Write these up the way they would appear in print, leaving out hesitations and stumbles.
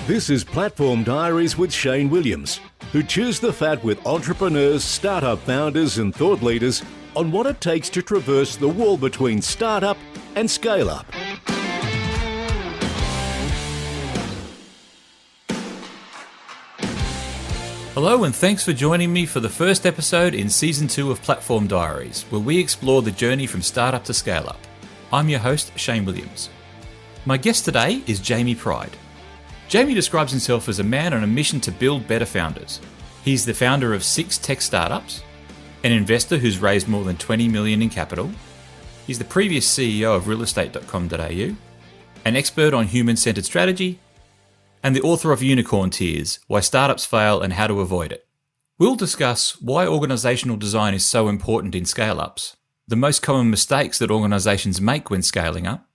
This is Platform Diaries with Shane Williams, who chews the fat with entrepreneurs, startup founders and thought leaders on what it takes to traverse the wall between startup and scale-up. Hello and thanks for joining me for the first episode in Season 2 of Platform Diaries, where we explore the journey from startup to scale-up. I'm your host, Shane Williams. My guest today is Jamie Pride. Jamie describes himself as a man on a mission to build better founders. He's the founder of 6 tech startups, an investor who's raised more than 20 million in capital. He's the previous CEO of realestate.com.au, an expert on human-centered strategy, and the author of Unicorn Tears, Why Startups Fail and How to Avoid It. We'll discuss why organisational design is so important in scale-ups, the most common mistakes that organisations make when scaling up,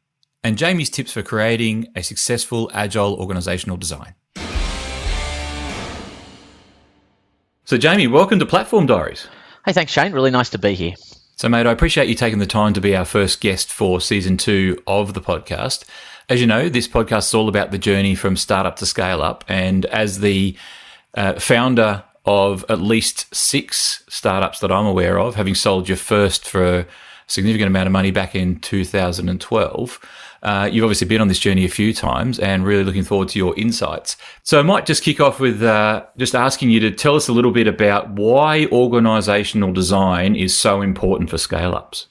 and Jamie's tips for creating a successful agile organisational design. So Jamie, welcome to Platform Diaries. Hey, thanks Shane. Really nice to be here. So mate, I appreciate you taking the time to be our first guest for Season 2 of the podcast. As you know, this podcast is all about the journey from startup to scale up. And as the founder of at least 6 startups that I'm aware of, having sold your first for a significant amount of money back in 2012, you've obviously been on this journey a few times and really looking forward to your insights. So I might just kick off with just asking you to tell us a little bit about why organisational design is so important for scale-ups.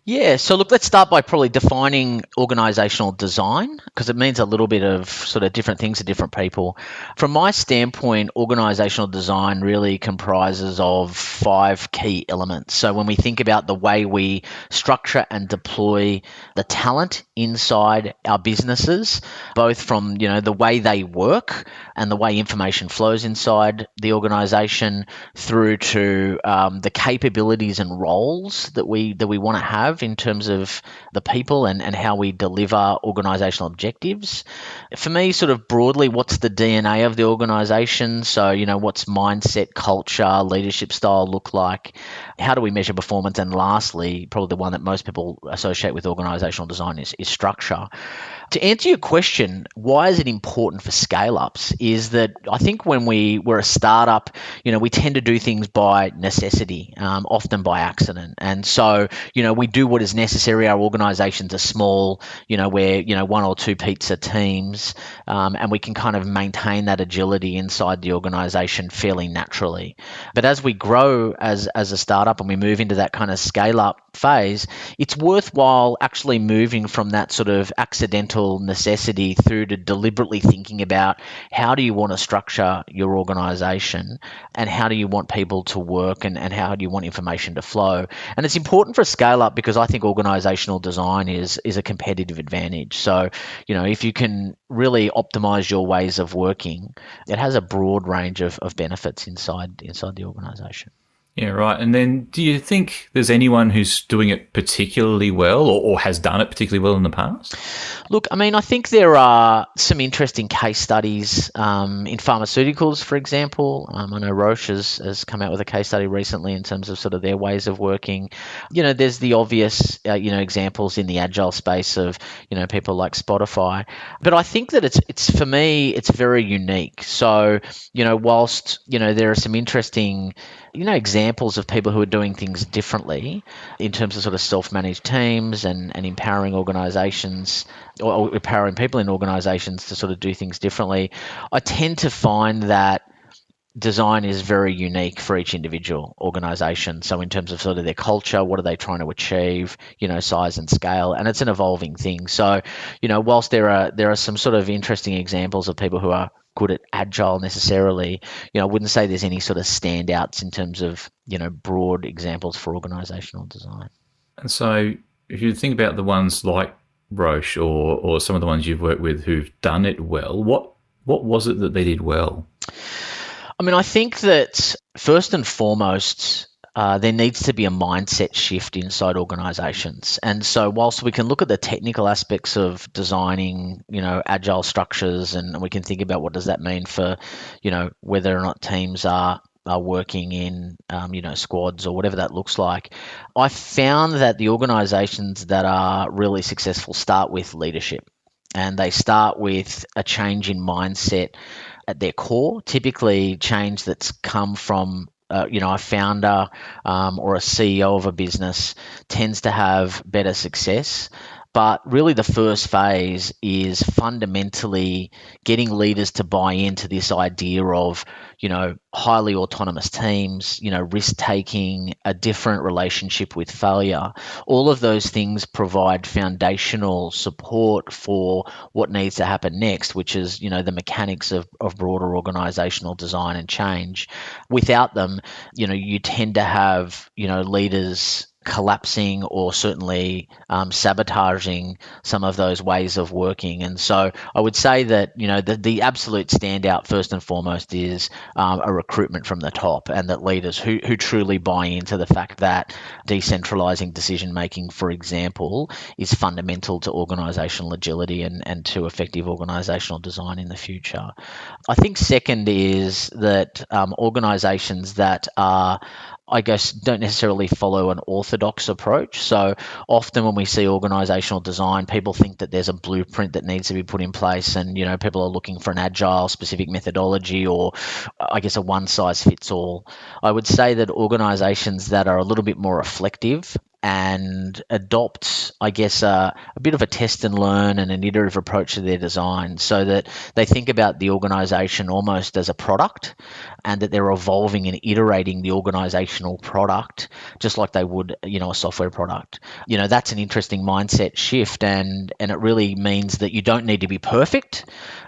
Yeah, so look, let's start by probably defining organisational design, because it means a little bit of sort of different things to different people. From my standpoint, organisational design really comprises of 5 key elements. So when we think about the way we structure and deploy the talent inside our businesses, both from the way they work and the way information flows inside the organisation, through to the capabilities and roles that we want to have in terms of the people and how we deliver organisational objectives. For me, sort of broadly, what's the DNA of the organisation? So, what's mindset, culture, leadership style look like? How do we measure performance? And lastly, probably the one that most people associate with organisational design is structure. To answer your question, why is it important for scale-ups, is that I think when we're a startup, we tend to do things by necessity, often by accident. And so, we do what is necessary. Our organisations are small, we're, 1 or 2 pizza teams, and we can kind of maintain that agility inside the organisation fairly naturally. But as we grow as a startup and we move into that kind of scale-up phase, it's worthwhile actually moving from that sort of accidental necessity through to deliberately thinking about how do you want to structure your organization and how do you want people to work and how do you want information to flow. And it's important for a scale up because I think organizational design is a competitive advantage. So, if you can really optimize your ways of working, it has a broad range of benefits inside the organization. Yeah, right. And then do you think there's anyone who's doing it particularly well or has done it particularly well in the past? Look, I think there are some interesting case studies in pharmaceuticals, for example. I know Roche has come out with a case study recently in terms of sort of their ways of working. There's the obvious, examples in the agile space of, people like Spotify. But I think that it's for me, it's very unique. So, whilst, there are some interesting examples of people who are doing things differently in terms of sort of self-managed teams and empowering organizations or empowering people in organizations to sort of do things differently. I tend to find that design is very unique for each individual organization. So in terms of sort of their culture, what are they trying to achieve, size and scale, and it's an evolving thing. So, whilst there are some sort of interesting examples of people who are good at agile necessarily, I wouldn't say there's any sort of standouts in terms of, broad examples for organizational design. And so if you think about the ones like Roche or some of the ones you've worked with who've done it well, what was it that they did well? I think that first and foremost, there needs to be a mindset shift inside organizations. And so whilst we can look at the technical aspects of designing, agile structures, and we can think about what does that mean for, whether or not teams are working in, squads or whatever that looks like, I found that the organizations that are really successful start with leadership. And they start with a change in mindset at their core, typically change that's come from a founder or a CEO of a business tends to have better success. But really, the first phase is fundamentally getting leaders to buy into this idea of, highly autonomous teams, risk taking, a different relationship with failure. All of those things provide foundational support for what needs to happen next, which is, the mechanics of broader organizational design and change. Without them, you tend to have, leaders collapsing or certainly sabotaging some of those ways of working. And so I would say that, the absolute standout first and foremost is a recruitment from the top, and that leaders who truly buy into the fact that decentralizing decision making, for example, is fundamental to organizational agility and to effective organizational design in the future. I think second is that organizations that are, I guess, don't necessarily follow an orthodox approach. So often when we see organizational design, people think that there's a blueprint that needs to be put in place, and people are looking for an agile specific methodology, or I guess a one size fits all. I would say that organizations that are a little bit more reflective and adopt, I guess, a bit of a test and learn and an iterative approach to their design, so that they think about the organization almost as a product, and that they're evolving and iterating the organizational product just like they would, a software product. That's an interesting mindset shift, and it really means that you don't need to be perfect,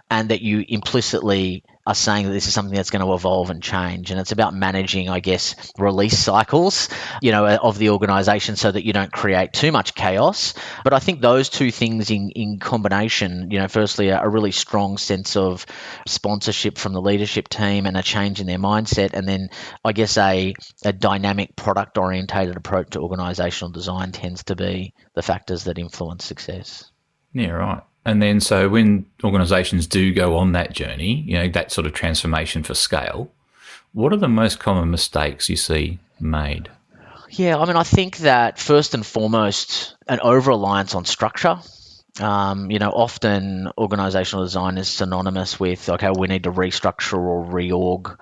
and that you implicitly are saying that this is something that's going to evolve and change. And it's about managing, I guess, release cycles, of the organization, so that you don't create too much chaos. But I think those two things in combination, firstly, a really strong sense of sponsorship from the leadership team and a change in their mindset, and then I guess a dynamic product orientated approach to organizational design tends to be the factors that influence success. Yeah, right. And then so when organizations do go on that journey, that sort of transformation for scale, what are the most common mistakes you see made? Yeah, I think that first and foremost, an over-reliance on structure. Often organizational design is synonymous with, okay, we need to restructure or reorg,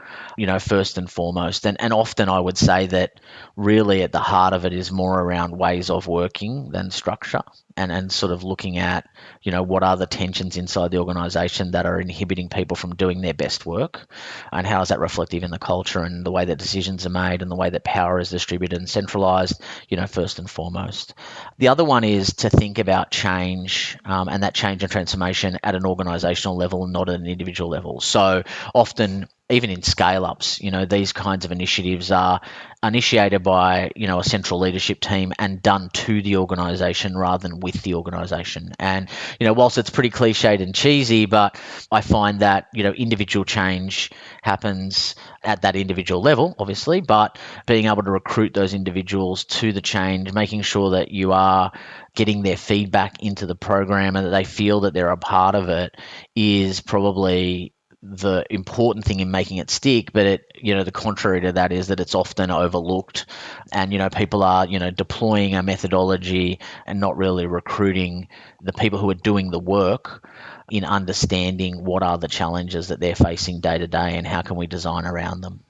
first and foremost. And often I would say that really at the heart of it is more around ways of working than structure, and sort of looking at, what are the tensions inside the organization that are inhibiting people from doing their best work, and how is that reflective in the culture and the way that decisions are made and the way that power is distributed and centralized, first and foremost. The other one is to think about change, and that change and transformation at an organizational level and not at an individual level. So often, even in scale-ups, these kinds of initiatives are initiated by, a central leadership team and done to the organization rather than with the organization. And, whilst it's pretty cliched and cheesy, but I find that, individual change happens at that individual level, obviously, but being able to recruit those individuals to the change, making sure that you are getting their feedback into the program and that they feel that they're a part of it is probably the important thing in making it stick. But the contrary to that is that it's often overlooked, and people are deploying a methodology and not really recruiting the people who are doing the work in understanding what are the challenges that they're facing day to day and how can we design around them.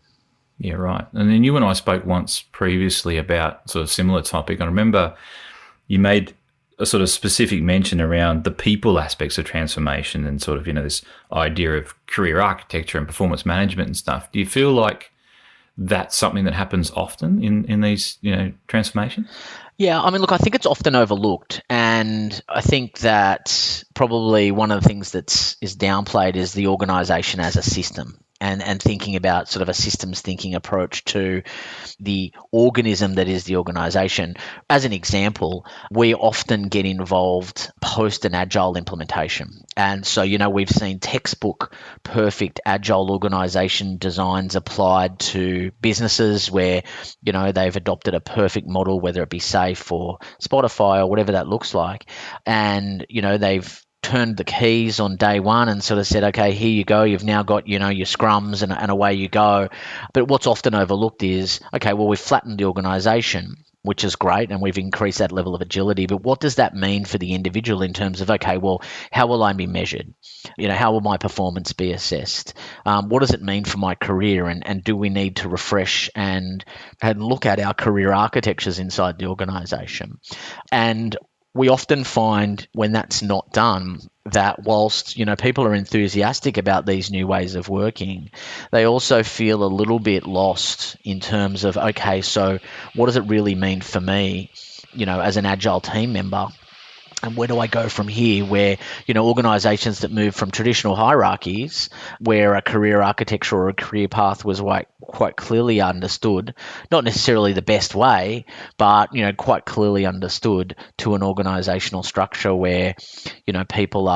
Yeah, right. And then you and I spoke once previously about sort of similar topic. I remember you made a sort of specific mention around the people aspects of transformation and sort of, this idea of career architecture and performance management and stuff. Do you feel like that's something that happens often in these, transformations? Yeah, look, I think it's often overlooked, and I think that probably one of the things is downplayed is the organization as a system. And thinking about sort of a systems thinking approach to the organism that is the organization. As an example, we often get involved post an agile implementation. And so, we've seen textbook perfect agile organization designs applied to businesses where, they've adopted a perfect model, whether it be SAFe or Spotify or whatever that looks like. And, they've turned the keys on day one and sort of said, okay, here you go. You've now got, your scrums and away you go. But what's often overlooked is, okay, well, we've flattened the organization. which is great, and we've increased that level of agility. But what does that mean for the individual in terms of, okay, well, how will I be measured? How will my performance be assessed? What does it mean for my career? And do we need to refresh and look at our career architectures inside the organisation? And we often find when that's not done that whilst, people are enthusiastic about these new ways of working, they also feel a little bit lost in terms of, okay, so what does it really mean for me, as an Agile team member? And where do I go from here? Where, organisations that move from traditional hierarchies, where a career architecture or a career path was quite clearly understood, not necessarily the best way, but, quite clearly understood, to an organisational structure where, people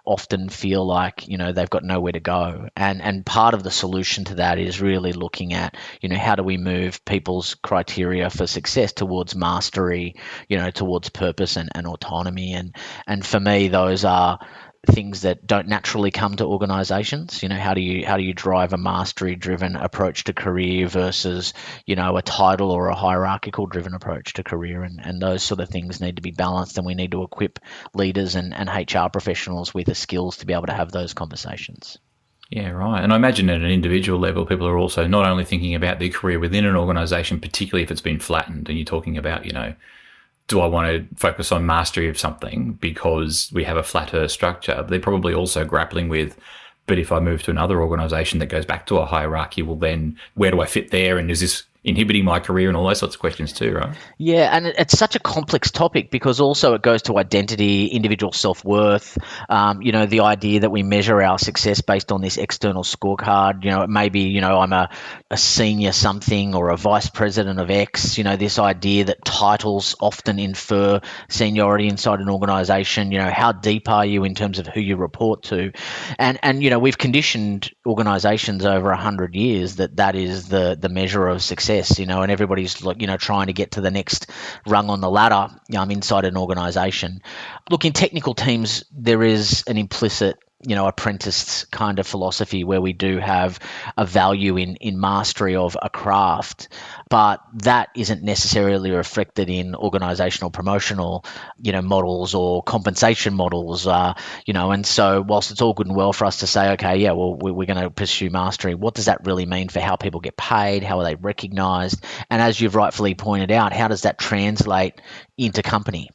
often feel like, they've got nowhere to go. And part of the solution to that is really looking at, how do we move people's criteria for success towards mastery, towards purpose and autonomy. And for me, those are things that don't naturally come to organizations. How do you drive a mastery driven approach to career versus, a title or a hierarchical driven approach to career, and those sort of things need to be balanced, and we need to equip leaders and HR professionals with the skills to be able to have those conversations. Yeah, right. And I imagine at an individual level, people are also not only thinking about their career within an organization, particularly if it's been flattened, and you're talking about, do I want to focus on mastery of something because we have a flatter structure? They're probably also grappling with, but if I move to another organisation that goes back to a hierarchy, well then where do I fit there? And is this inhibiting my career, and all those sorts of questions too, right? Yeah, and it's such a complex topic because also it goes to identity, individual self-worth, the idea that we measure our success based on this external scorecard. It may be, I'm a senior something or a vice president of X, this idea that titles often infer seniority inside an organisation. How deep are you in terms of who you report to? And we've conditioned organisations over 100 years that is the measure of success. And everybody's trying to get to the next rung on the ladder inside an organisation. Look, in technical teams, there is an implicit apprentice kind of philosophy where we do have a value in mastery of a craft, but that isn't necessarily reflected in organizational promotional, models or compensation models, and so whilst it's all good and well for us to say, okay, yeah, well, we're going to pursue mastery, what does that really mean for how people get paid? How are they recognized? And as you've rightfully pointed out, how does that translate into company?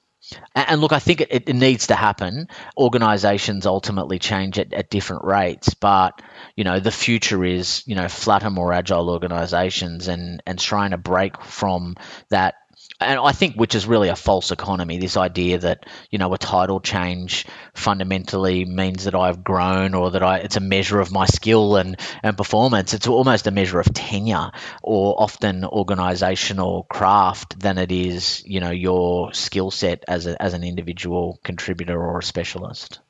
And look, I think it needs to happen. Organisations ultimately change at different rates, but the future is flatter, more agile organisations and trying to break from that. And I think which is really a false economy, this idea that, a title change fundamentally means that I've grown or that it's a measure of my skill and performance. It's almost a measure of tenure or often organisational craft than it is, your skill set as an individual contributor or a specialist.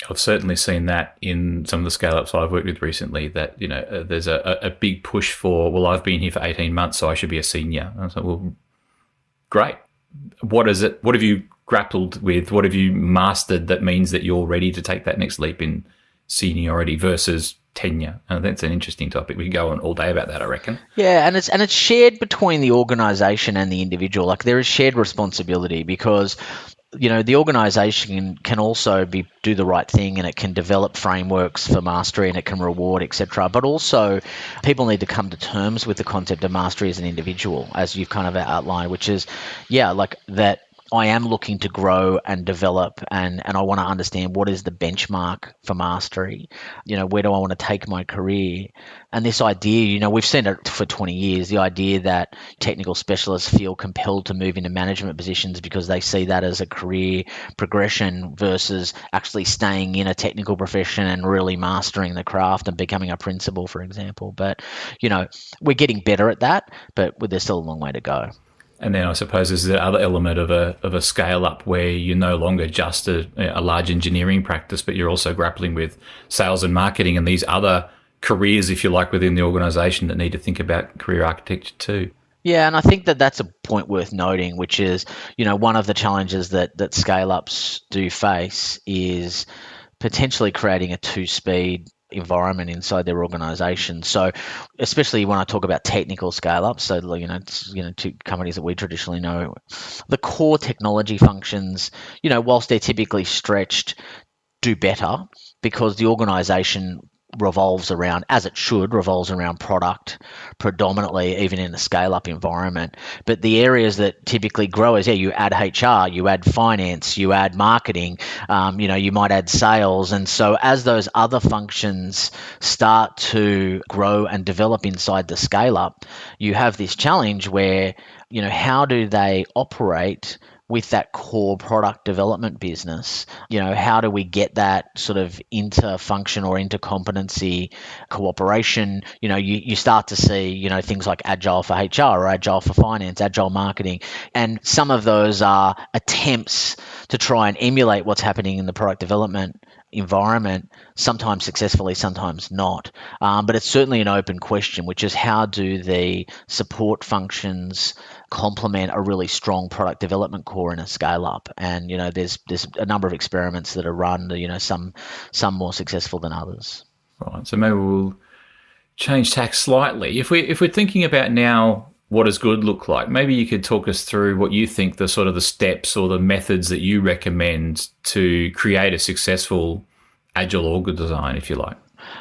I've certainly seen that in some of the scale-ups I've worked with recently, that, there's a big push for, well, I've been here for 18 months, so I should be a senior. And I was like, well, great. What is it? What have you grappled with? What have you mastered that means that you're ready to take that next leap in seniority versus tenure? And that's an interesting topic. We could go on all day about that, I reckon. Yeah, and it's shared between the organisation and the individual. Like, there is shared responsibility because the organisation can also do the right thing, and it can develop frameworks for mastery, and it can reward, etc. But also, people need to come to terms with the concept of mastery as an individual, as you've kind of outlined, which is, that I am looking to grow and develop, and I want to understand what is the benchmark for mastery. Where do I want to take my career? And this idea, we've seen it for 20 years, the idea that technical specialists feel compelled to move into management positions because they see that as a career progression versus actually staying in a technical profession and really mastering the craft and becoming a principal, for example. But, we're getting better at that, but there's still a long way to go. And then I suppose there's the other element of a scale up where you're no longer just a large engineering practice, but you're also grappling with sales and marketing and these other careers, if you like, within the organisation that need to think about career architecture too. Yeah, and I think that's a point worth noting, which is, one of the challenges that scale ups do face is potentially creating a two-speed environment inside their organization. So especially when I talk about technical scale-up, so to companies that we traditionally know, the core technology functions, whilst they're typically stretched, do better because the organization revolves around, as it should, revolves around product predominantly, even in a scale-up environment. But the areas that typically grow is, you add HR, you add finance, you add marketing, you might add sales. And so as those other functions start to grow and develop inside the scale-up, you have this challenge where, how do they operate with that core product development business? How do we get that sort of inter-function or inter-competency cooperation? You start to see, things like Agile for HR or Agile for finance, Agile marketing. And some of those are attempts to try and emulate what's happening in the product development environment, sometimes successfully, sometimes not. But it's certainly an open question, which is how do the support functions complement a really strong product development core in a scale up? And there's a number of experiments that are run, some more successful than others. Right. So maybe we'll change tack slightly. If we're thinking about now, what does good look like? Maybe you could talk us through what you think the sort of the steps or the methods that you recommend to create a successful Agile org design, if you like.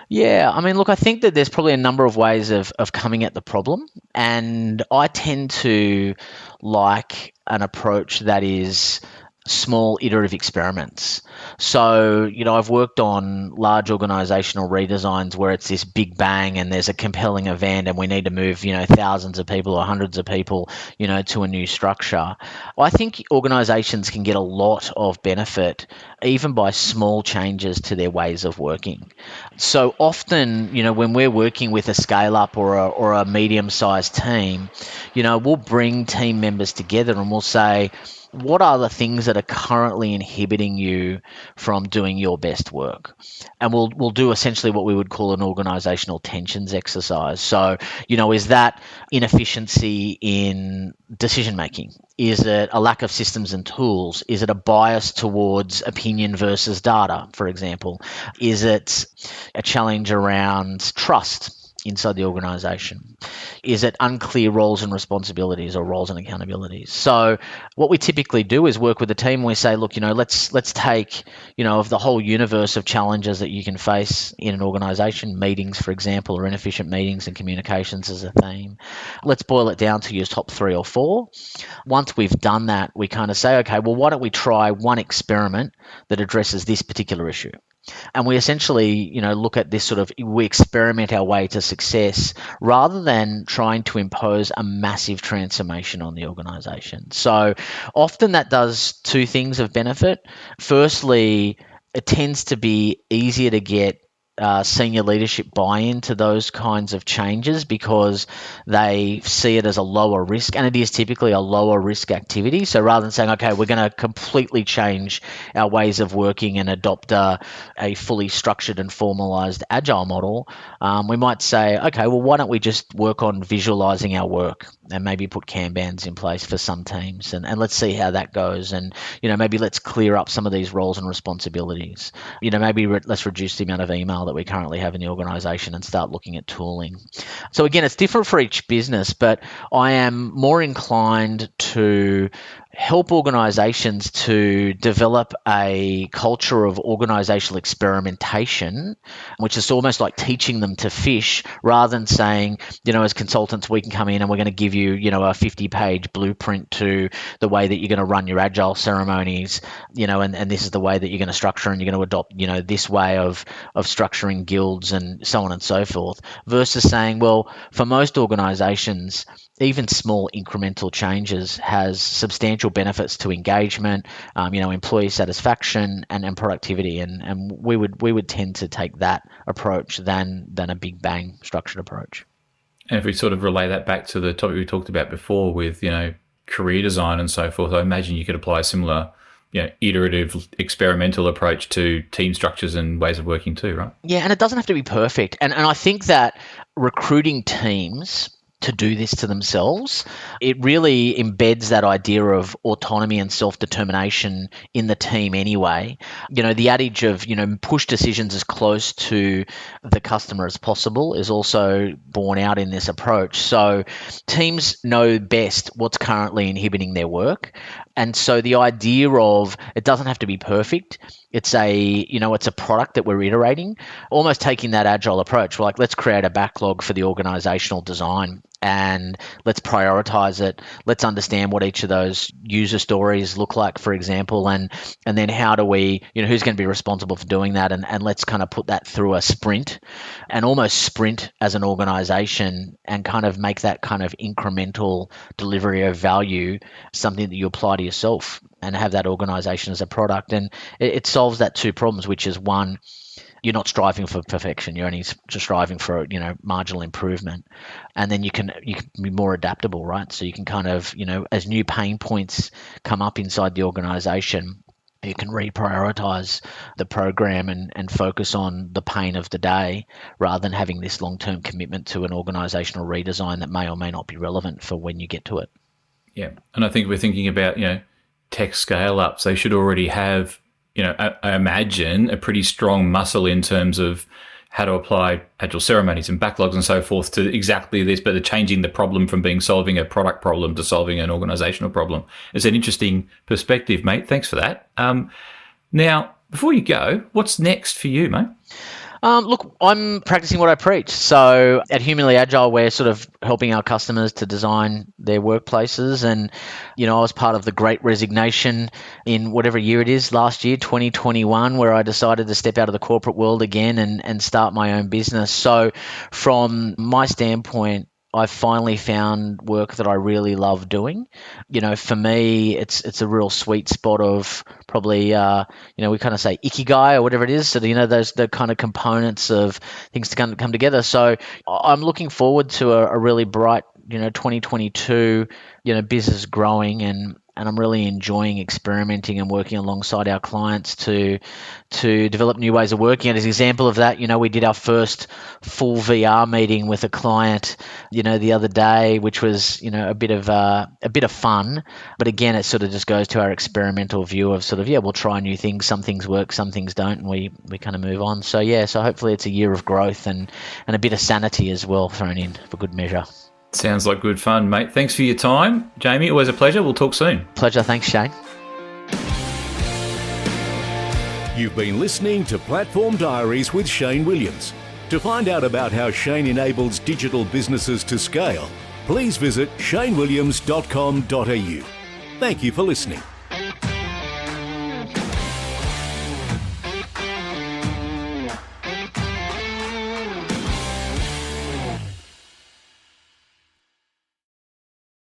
Yeah, look, I think that there's probably a number of ways of coming at the problem, and I tend to like an approach that is small iterative experiments. So, I've worked on large organizational redesigns where it's this big bang and there's a compelling event and we need to move, thousands of people or hundreds of people, to a new structure. I think organizations can get a lot of benefit even by small changes to their ways of working. So often, when we're working with a scale up or a medium-sized team, we'll bring team members together and we'll say, what are the things that are currently inhibiting you from doing your best work? And we'll do essentially what we would call an organizational tensions exercise. So, is that inefficiency in decision making? Is it a lack of systems and tools? Is it a bias towards opinion versus data, for example? Is it a challenge around trust inside the organization? Is it unclear roles and responsibilities or roles and accountabilities? So what we typically do is work with the team. We say, look, let's take, of the whole universe of challenges that you can face in an organization, meetings, for example, or inefficient meetings and communications as a theme. Let's boil it down to your top 3 or 4. Once we've done that, we kind of say, okay, well, why don't we try one experiment that addresses this particular issue? And we essentially, look at this we experiment our way to success rather than trying to impose a massive transformation on the organization. So often that does 2 things of benefit. Firstly, it tends to be easier to get senior leadership buy-in to those kinds of changes because they see it as a lower risk, and it is typically a lower risk activity. So rather than saying, okay, we're going to completely change our ways of working and adopt a fully structured and formalized agile model, we might say, okay, well, why don't we just work on visualizing our work and maybe put Kanbans in place for some teams, and let's see how that goes. And, maybe let's clear up some of these roles and responsibilities. Maybe let's reduce the amount of email that we currently have in the organization and start looking at tooling. So again, it's different for each business, but I am more inclined to help organizations to develop a culture of organizational experimentation, which is almost like teaching them to fish rather than saying, as consultants, we can come in and we're going to give you, a 50-page blueprint to the way that you're going to run your agile ceremonies, and this is the way that you're going to structure and you're going to adopt, this way of structuring guilds and so on and so forth, versus saying, well, for most organizations, even small incremental changes has substantial benefits to engagement, employee satisfaction and productivity. And we would tend to take that approach than a big bang structured approach. And if we sort of relay that back to the topic we talked about before with, career design and so forth, I imagine you could apply a similar iterative experimental approach to team structures and ways of working too, right? Yeah, and it doesn't have to be perfect. And I think that recruiting teams to do this to themselves. It really embeds that idea of autonomy and self-determination in the team anyway. The adage of, push decisions as close to the customer as possible is also borne out in this approach. So teams know best what's currently inhibiting their work. And so the idea of it doesn't have to be perfect. It's it's a product that we're iterating, almost taking that agile approach. We're like, let's create a backlog for the organizational design and let's prioritize it. Let's understand what each of those user stories look like, for example, and then how do we, who's going to be responsible for doing that, and let's kind of put that through a sprint and almost sprint as an organization and kind of make that kind of incremental delivery of value something that you apply to yourself and have that organization as a product. And it solves that two problems, which is one, you're not striving for perfection. You're only just striving for, marginal improvement. And then you can be more adaptable, right? So you can kind of, as new pain points come up inside the organization, you can reprioritize the program and focus on the pain of the day rather than having this long-term commitment to an organizational redesign that may or may not be relevant for when you get to it. Yeah. And I think we're thinking about, tech scale-ups. They should already have, I imagine, a pretty strong muscle in terms of how to apply agile ceremonies and backlogs and so forth to exactly this, but they're changing the problem from being solving a product problem to solving an organizational problem. It's an interesting perspective, mate. Thanks for that. Now, before you go, what's next for you, mate? Look, I'm practicing what I preach. So at Humanly Agile, we're sort of helping our customers to design their workplaces. And, I was part of the Great Resignation in whatever year it is, last year, 2021, where I decided to step out of the corporate world again and start my own business. So from my standpoint, I finally found work that I really love doing. For me, it's a real sweet spot of probably, we kind of say ikigai or whatever it is. So, the kind of components of things to come together. So I'm looking forward to a really bright, 2022, business growing and I'm really enjoying experimenting and working alongside our clients to develop new ways of working. And as an example of that, we did our first full VR meeting with a client, the other day, which was, a bit of fun. But again, it sort of just goes to our experimental view of sort of, we'll try new things. Some things work, some things don't, and we kind of move on. So so hopefully it's a year of growth and a bit of sanity as well thrown in for good measure. Sounds like good fun, mate. Thanks for your time, Jamie. Always a pleasure. We'll talk soon. Pleasure. Thanks, Shane. You've been listening to Platform Diaries with Shane Williams. To find out about how Shane enables digital businesses to scale, please visit shanewilliams.com.au. Thank you for listening.